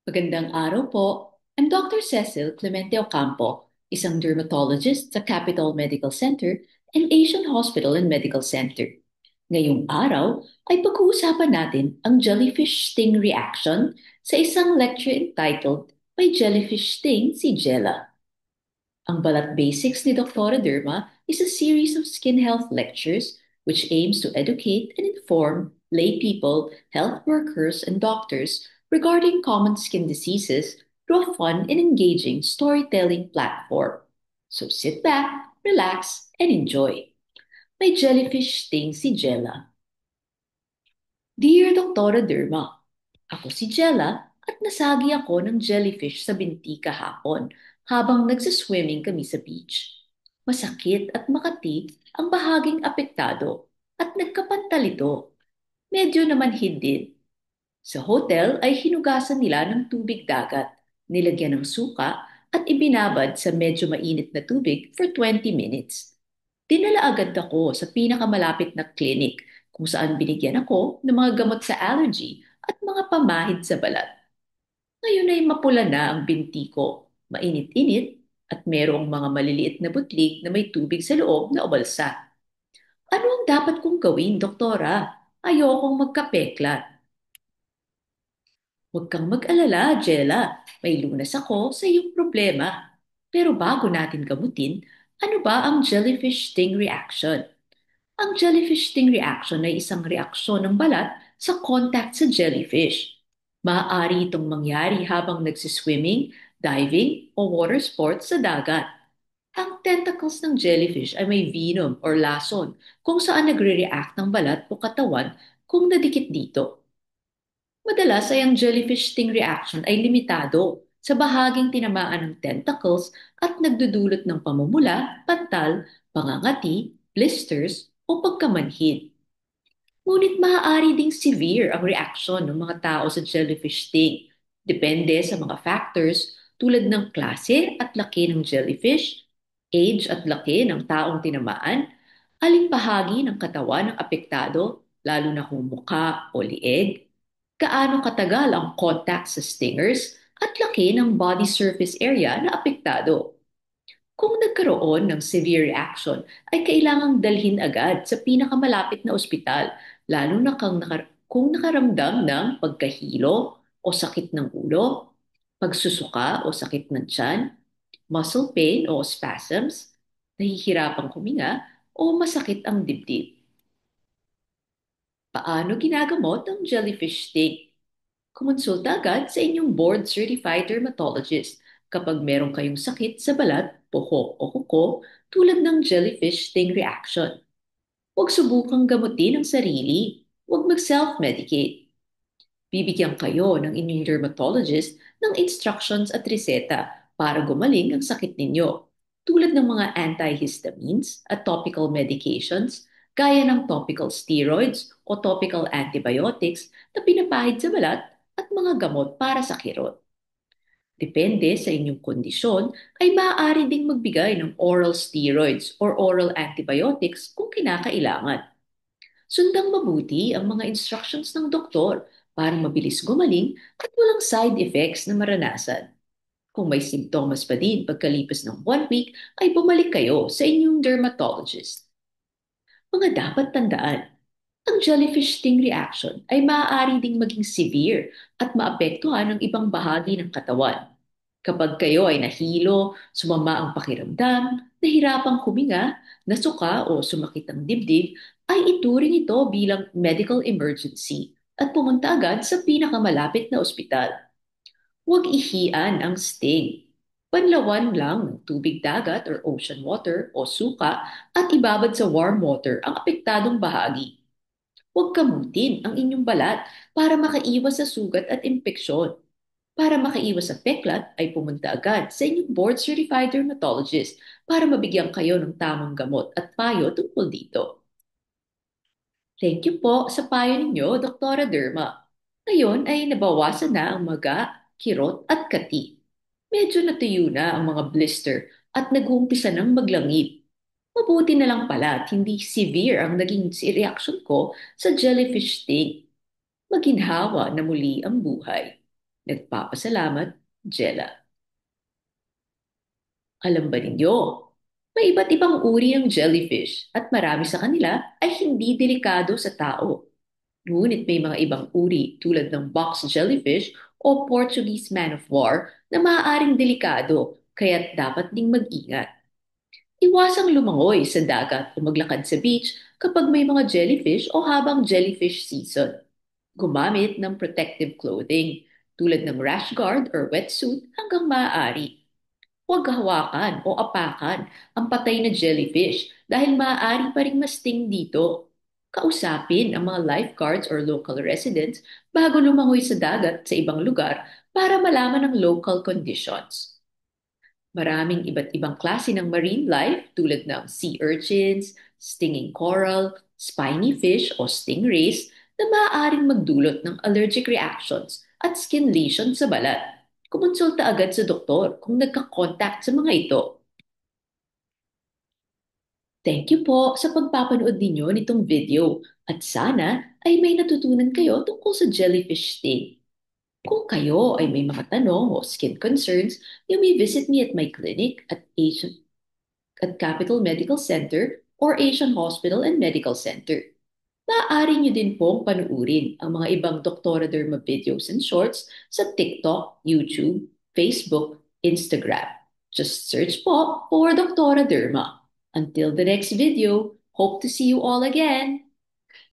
Magandang araw po. I'm Dr. Cecil Clemente Ocampo, isang dermatologist sa Capital Medical Center and Asian Hospital and Medical Center. Ngayong araw ay pag-uusapan natin ang jellyfish sting reaction sa isang lecture entitled May Jellyfish Sting si Jella. Ang Balat Basics ni Dr. Derma is a series of skin health lectures which aims to educate and inform lay people, health workers, and doctors regarding common skin diseases through a fun and engaging storytelling platform. So sit back, relax, and enjoy. May jellyfish sting si Jella. Dear Dr. Derma, ako si Jella at nasagi ako ng jellyfish sa binti kahapon habang nagsiswimming kami sa beach. Masakit at makati ang bahaging apektado at nagkapantal ito. Medyo namanhid din. Sa hotel ay hinugasan nila ng tubig dagat, nilagyan ng suka at ibinabad sa medyo mainit na tubig for 20 minutes. Dinala agad ako sa pinakamalapit na clinic kung saan binigyan ako ng mga gamot sa allergy at mga pamahid sa balat. Ngayon ay mapula na ang binti ko, mainit-init at merong mga maliliit na butlig na may tubig sa loob na ubalsa. Ano ang dapat kong gawin, doktora? Ayokong magkapeklat. Huwag kang mag-alala, Jella. May lunas ako sa iyong problema. Pero bago natin gamutin, ano ba ang jellyfish sting reaction? Ang jellyfish sting reaction ay isang reaksyon ng balat sa contact sa jellyfish. Maaari itong mangyari habang nagsiswimming, diving, o water sports sa dagat. Ang tentacles ng jellyfish ay may venom or lason kung saan nagre-react ng balat o katawan kung nadikit dito. Madalas ay ang jellyfish sting reaction ay limitado sa bahaging tinamaan ng tentacles at nagdudulot ng pamumula, pantal, pangangati, blisters o pagkamanhid. Ngunit maaari ding severe ang reaction ng mga tao sa jellyfish sting. Depende sa mga factors tulad ng klase at laki ng jellyfish, age at laki ng taong tinamaan, aling bahagi ng katawan ng apektado, lalo na kung muka o lieg, gaano katagal ang contact sa stingers, at laki ng body surface area na apektado. Kung nagkaroon ng severe reaction, ay kailangang dalhin agad sa pinakamalapit na ospital, lalo na kung nakaramdam ng pagkahilo o sakit ng ulo, pagsusuka o sakit ng tiyan, muscle pain o spasms, nahihirapang huminga o masakit ang dibdib. Paano ginagamot ang jellyfish sting? Kumonsulta agad sa inyong board-certified dermatologist kapag meron kayong sakit sa balat, buhok o kuko tulad ng jellyfish sting reaction. Huwag subukang gamutin ang sarili. Huwag mag-self-medicate. Bibigyan kayo ng inyong dermatologist ng instructions at reseta para gumaling ang sakit ninyo, tulad ng mga antihistamines at topical medications gaya ng topical steroids o topical antibiotics na pinapahid sa balat at mga gamot para sa kirot. Depende sa inyong kondisyon, ay maaari ding magbigay ng oral steroids or oral antibiotics kung kinakailangan. Sundang mabuti ang mga instructions ng doktor para mabilis gumaling at walang side effects na maranasan. Kung may simptomas pa din pagkalipas ng 1 week, ay bumalik kayo sa inyong dermatologist. Mga dapat tandaan, ang jellyfish sting reaction ay maaari ding maging severe at maapektuhan ang ibang bahagi ng katawan. Kapag kayo ay nahilo, sumama ang pakiramdam, nahirapang huminga, nasuka o sumakit ang dibdib, ay ituring ito bilang medical emergency at pumunta agad sa pinakamalapit na ospital. Huwag ihian ang sting. Panlawan lang ng tubig dagat or ocean water o suka at ibabad sa warm water ang apektadong bahagi. Huwag kamutin ang inyong balat para makaiwas sa sugat at impeksyon. Para makaiwas sa peklat ay pumunta agad sa inyong board-certified dermatologist para mabigyan kayo ng tamang gamot at payo tungkol dito. Thank you po sa payo ninyo, Dr. Derma. Ngayon ay nabawasan na ang maga, kirot at kati. Medyo natuyo na ang mga blister at nag-uumpisa ng maglangip. Mabuti na lang pala at hindi severe ang naging reaction ko sa jellyfish sting. Maginhawa na muli ang buhay. Nagpapasalamat, Jella. Alam ba ninyo? May iba't ibang uri ng jellyfish at marami sa kanila ay hindi delikado sa tao. Ngunit may mga ibang uri tulad ng box jellyfish o Portuguese man of war na maaaring delikado kaya't dapat ding mag-ingat. Iwasang lumangoy sa dagat o maglakad sa beach kapag may mga jellyfish o habang jellyfish season. Gumamit ng protective clothing tulad ng rash guard or wetsuit hanggang maaari. Huwag hawakan o apakan ang patay na jellyfish dahil maaari pa ring masting dito. Kausapin ang mga lifeguards or local residents bago lumangoy sa dagat sa ibang lugar para malaman ang local conditions. Maraming iba't ibang klase ng marine life tulad ng sea urchins, stinging coral, spiny fish o stingrays na maaaring magdulot ng allergic reactions at skin lesions sa balat. Kumonsulta agad sa doktor kung nagka-contact sa mga ito. Thank you po sa pagpapanood ninyo nitong video at sana ay may natutunan kayo tungkol sa jellyfish sting. Kung kayo ay may mga tanong o skin concerns, you may visit me at my clinic at Capital Medical Center or Asian Hospital and Medical Center. Maaari nyo din pong panuurin ang mga ibang Doktora Derma videos and shorts sa TikTok, YouTube, Facebook, Instagram. Just search po for Doktora Derma. Until the next video, hope to see you all again.